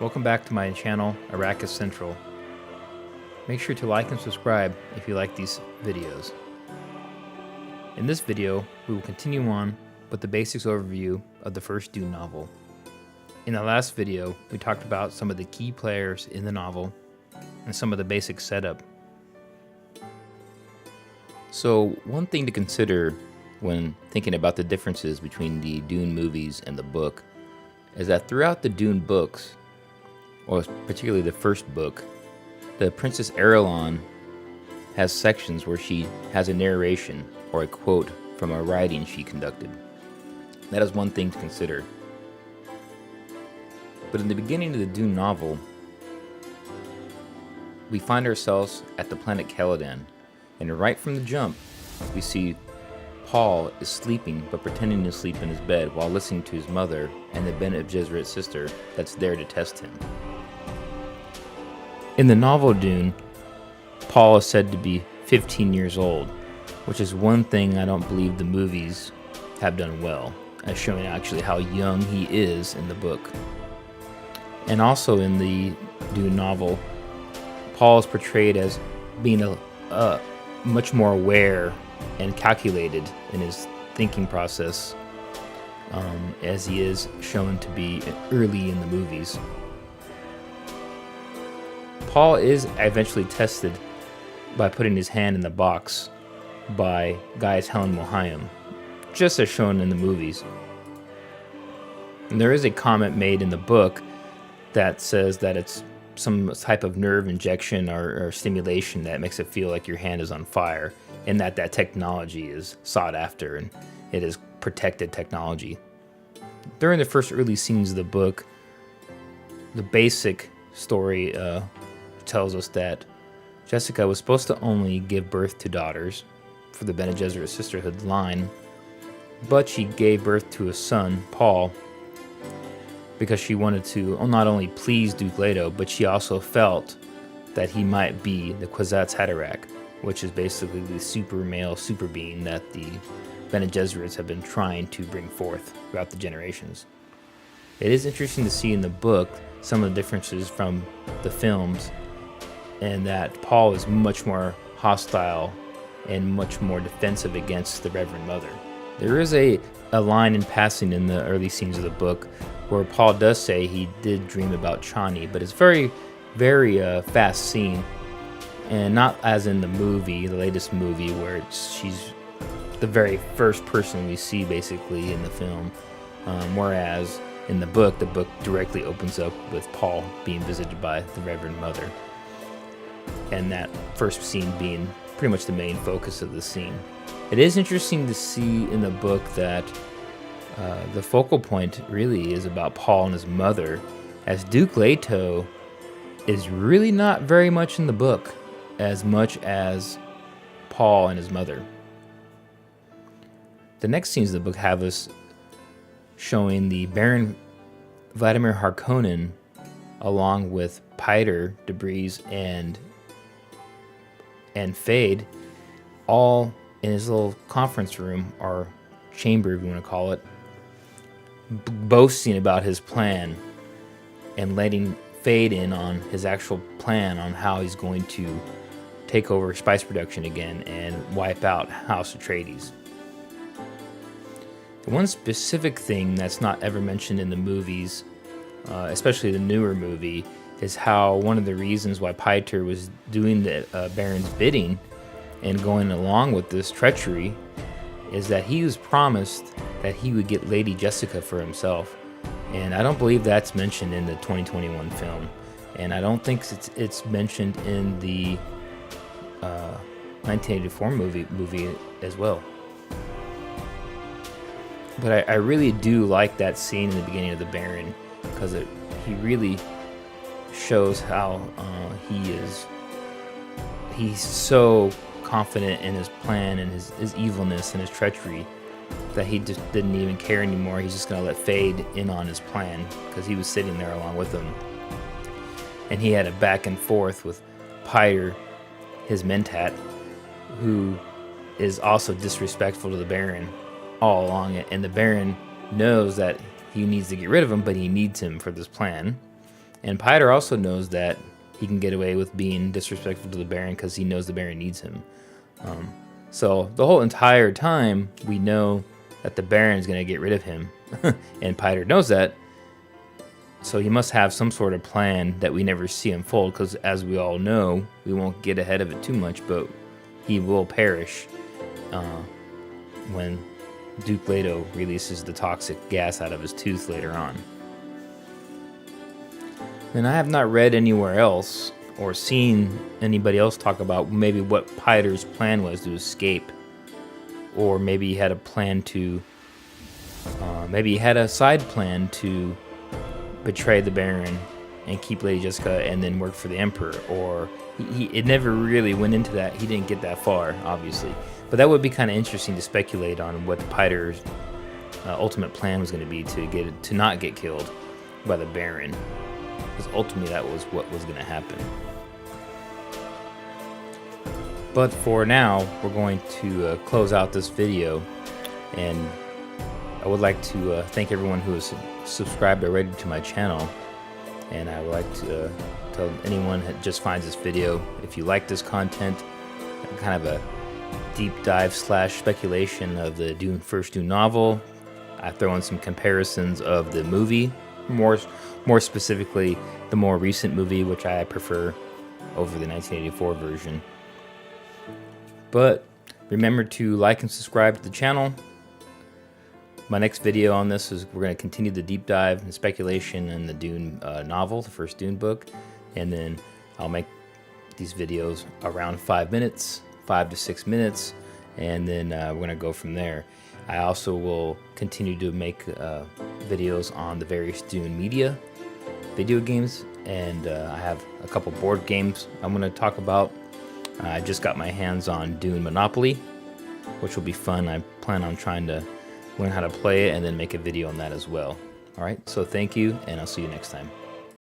Welcome back to my channel, Arrakis Central. Make sure to like and subscribe if you like these videos. In this video, we will continue on with the basics overview of the first Dune novel. In the last video, we talked about some of the key players in the novel and some of the basic setup. So, one thing to consider when thinking about the differences between the Dune movies and the book is that throughout the Dune books, or particularly the first book, the Princess Erelon has sections where she has a narration or a quote from a writing she conducted. That is one thing to consider. But in the beginning of the Dune novel, we find ourselves at the planet Caladan, and right from the jump, we see Paul is sleeping but pretending to sleep in his bed while listening to his mother and the Bene Gesserit sister that's there to test him. In the novel Dune, Paul is said to be 15 years old, which is one thing I don't believe the movies have done well, as showing actually how young he is in the book. And also in the Dune novel, Paul is portrayed as being a much more aware and calculated in his thinking process, as he is shown to be early in the movies. Paul is eventually tested by putting his hand in the box by Gaius Helen Mohiam, just as shown in the movies. And there is a comment made in the book that says that it's some type of nerve injection or stimulation that makes it feel like your hand is on fire, and that technology is sought after and it is protected technology. During the first early scenes of the book, the basic story tells us that Jessica was supposed to only give birth to daughters for the Bene Gesserit sisterhood line, but she gave birth to a son, Paul, because she wanted to not only please Duke Leto, but she also felt that he might be the Kwisatz Haderach, which is basically the super male super being that the Bene Gesserits have been trying to bring forth throughout the generations. It is interesting to see in the book some of the differences from the films, and that Paul is much more hostile and much more defensive against the Reverend Mother. There is a line in passing in the early scenes of the book where Paul does say he did dream about Chani, but it's very, very fast scene, and not as in the movie, the latest movie, where she's the very first person we see basically in the film, whereas in the book directly opens up with Paul being visited by the Reverend Mother, and that first scene being pretty much the main focus of the scene. It is interesting to see in the book that the focal point really is about Paul and his mother, as Duke Leto is really not very much in the book as much as Paul and his mother. The next scenes of the book have us showing the Baron Vladimir Harkonnen along with Piter, Debris, and Fade, all in his little conference room, or chamber if you want to call it, boasting about his plan and letting Fade in on his actual plan on how he's going to take over spice production again and wipe out House Atreides. One specific thing that's not ever mentioned in the movies, especially the newer movie, is how one of the reasons why Piter was doing the Baron's bidding and going along with this treachery is that he was promised that he would get Lady Jessica for himself. And I don't believe that's mentioned in the 2021 film. And I don't think it's mentioned in the 1984 movie as well. But I really do like that scene in the beginning of the Baron, because he really shows how he's so confident in his plan and his evilness and his treachery that he just didn't even care anymore. He's just going to let Fade in on his plan, because he was sitting there along with him. And he had a back and forth with Piter, his mentat, who is also disrespectful to the Baron all along it. And the Baron knows that he needs to get rid of him, but he needs him for this plan. And Piter also knows that he can get away with being disrespectful to the Baron because he knows the Baron needs him. So the whole entire time, we know that the Baron is going to get rid of him. And Piter knows that. So he must have some sort of plan that we never see unfold, because as we all know, we won't get ahead of it too much, but he will perish when Duke Leto releases the toxic gas out of his tooth later on. And I have not read anywhere else or seen anybody else talk about maybe what Piter's plan was to escape, or maybe he had a plan to, maybe he had a side plan to betray the Baron and keep Lady Jessica and then work for the Emperor, or it never really went into that. He didn't get that far, obviously, but that would be kind of interesting to speculate on what Piter's ultimate plan was going to be to not get killed by the Baron, because ultimately that was what was going to happen. But for now, we're going to close out this video, and I would like to thank everyone who has subscribed already to my channel, and I would like to tell anyone that just finds this video, if you like this content, kind of a deep dive / speculation of the first Dune novel, I throw in some comparisons of the movie, more specifically the more recent movie, which I prefer over the 1984 version. But remember to like and subscribe to the channel. My next video on this is we're going to continue the deep dive and speculation in the Dune novel, the first Dune book, and then I'll make these videos around 5 minutes, 5 to 6 minutes, and then we're going to go from there. I also will continue to make videos on the various Dune media, video games, and I have a couple board games I'm going to talk about. I just got my hands on Dune Monopoly, which will be fun. I plan on trying to learn how to play it and then make a video on that as well. All right, so thank you, and I'll see you next time.